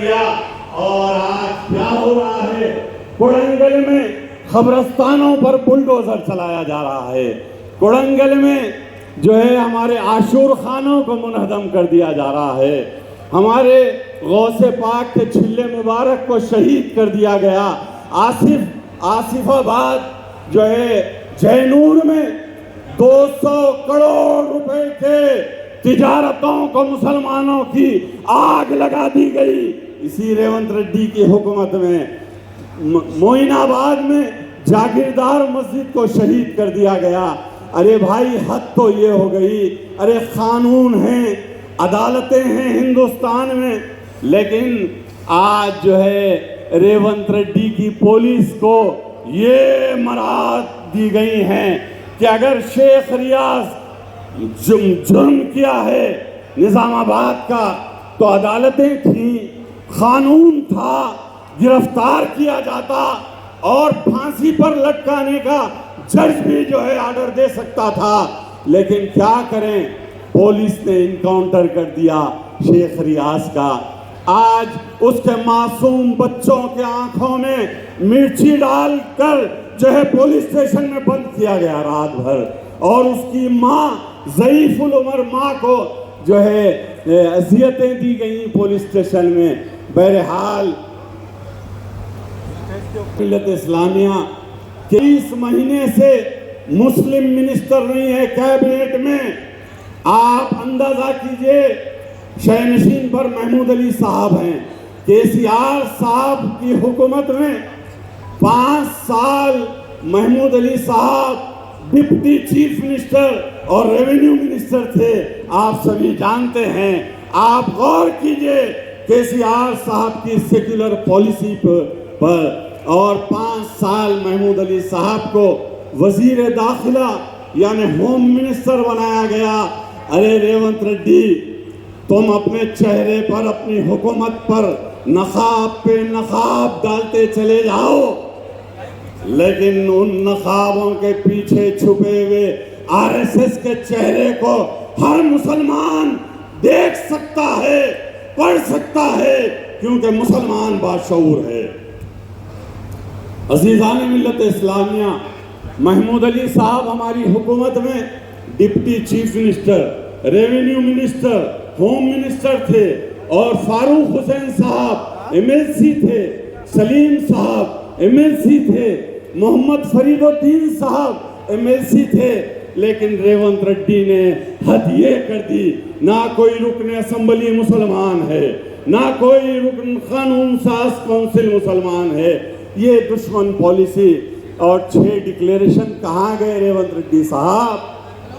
दिया और आज क्या हो रहा है, कोडंगल में खबरस्तानों पर बुलडोजर चलाया जा रहा है। कोडंगल में जो है हमारे आशूर खानों को मुनहदम कर दिया जा रहा है। हमारे गौसे पाक के छिल्ले मुबारक को शहीद कर दिया गया। आसिफाबाद जो है जैनूर में 200 करोड़ रुपए के तिजारतों को मुसलमानों की आग लगा दी गई इसी रेवंत रेड्डी की हुकूमत में। मोइनाबाद में जागीरदार मस्जिद को शहीद कर दिया गया। अरे भाई हद तो ये हो गई। अरे कानून हैं, अदालतें हैं हिंदुस्तान में, लेकिन आज जो है रेवंत रेड्डी की पुलिस को ये मराद दी गई हैं कि अगर शेख रियाज जुर्म किया है निजामाबाद का तो अदालतें थी, कानून था, गिरफ्तार किया जाता और फांसी पर लटकाने का जज भी जो है ऑर्डर दे सकता था। लेकिन क्या करें, पुलिस ने इनकाउंटर कर दिया शेख रियाज का। आज उसके मासूम बच्चों के आंखों में मिर्ची डालकर जो है पुलिस स्टेशन में बंद किया गया रात भर, और उसकी माँ ज़ईफुल उमर माँ को जो है अज़ियतें दी गई पुलिस स्टेशन में। बहरहाल मिल्लत इस्लामिया 23 महीने से मुस्लिम मिनिस्टर नहीं है कैबिनेट में। आप अंदाजा कीजिए, शहनशीन पर महमूद अली साहब हैं। केसीआर साहब की हुकूमत में 5 साल महमूद अली साहब डिप्टी चीफ मिनिस्टर और रेवेन्यू मिनिस्टर थे, आप सभी जानते हैं। आप गौर कीजिए केसीआर साहब की सेक्युलर पॉलिसी पर, और 5 साल महमूद अली साहब को वजीर दाखिला यानी होम मिनिस्टर बनाया गया। अरे रेवंत रेड्डी, तुम अपने चेहरे पर अपनी हुकूमत पर नकाब पे नकाब डालते चले जाओ, लेकिन उन नकाबों के पीछे छुपे हुए आरएसएस के चेहरे को हर मुसलमान देख सकता है, पढ़ सकता है, क्योंकि मुसलमान बाशऊर है। अजीज़ान मिल्लत इस्लामिया, महमूद अली साहब हमारी हुकूमत में deputy chief minister, revenue minister, home minister थे, और फारूक हुसैन साहब एमएलसी थे, सलीम साहब एमएलसी थे, मोहम्मद फरीदुद्दीन साहब एमएलसी थे। लेकिन रेवंत रेड्डी ने हद ये कर दी, ना कोई रुकन असम्बली मुसलमान है, ना कोई रुकन कानून साज काउंसिल मुसलमान है। ये दुश्मन पॉलिसी और 6 डिक्लेरेशन कहाँ गए रेवंत रेड्डी साहब?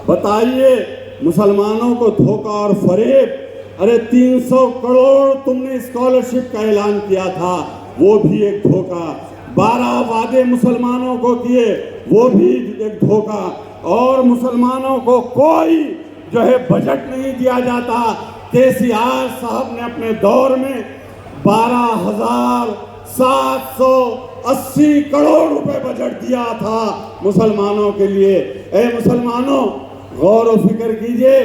बताइए, मुसलमानों को धोखा और फरेब। अरे 300 करोड़ तुमने स्कॉलरशिप का ऐलान किया था, वो भी एक धोखा। 12 वादे मुसलमानों को किए, वो भी एक धोखा। और मुसलमानों को कोई जो है बजट नहीं दिया जाता। केसीआर साहब ने अपने दौर में 12,780 करोड़ रुपए बजट दिया था मुसलमानों के लिए। ए मुसलमानों, गौर व फिक्र कीजिए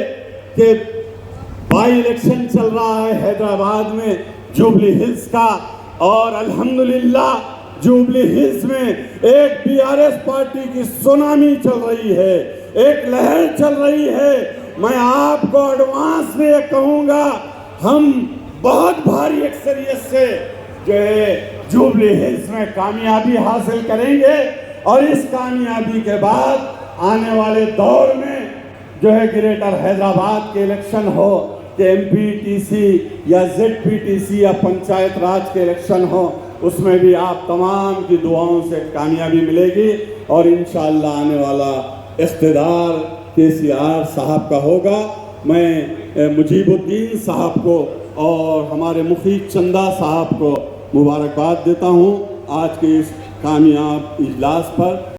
कि बाई इलेक्शन चल रहा है हैदराबाद में जुबली हिल्स का, और अल्हम्दुलिल्लाह जुबली हिल्स में एक बीआरएस पार्टी की सुनामी चल रही है, एक लहर चल रही है। मैं आपको एडवांस में कहूँगा, हम बहुत भारी अक्सरियत से जो है जुबली हिल्स में कामयाबी हासिल करेंगे, और इस कामयाबी के बाद आने वाले दौर में जो है ग्रेटर हैदराबाद के इलेक्शन हो, कि एमपीटीसी या जेडपीटीसी या पंचायत राज के इलेक्शन हो, उसमें भी आप तमाम की दुआओं से कामयाबी मिलेगी, और इंशाअल्लाह आने वाला इख्तिदार केसीआर साहब का होगा। मैं मुजीबुद्दीन साहब को और हमारे मुखी चंदा साहब को मुबारकबाद देता हूँ आज के इस कामयाब इजलास पर।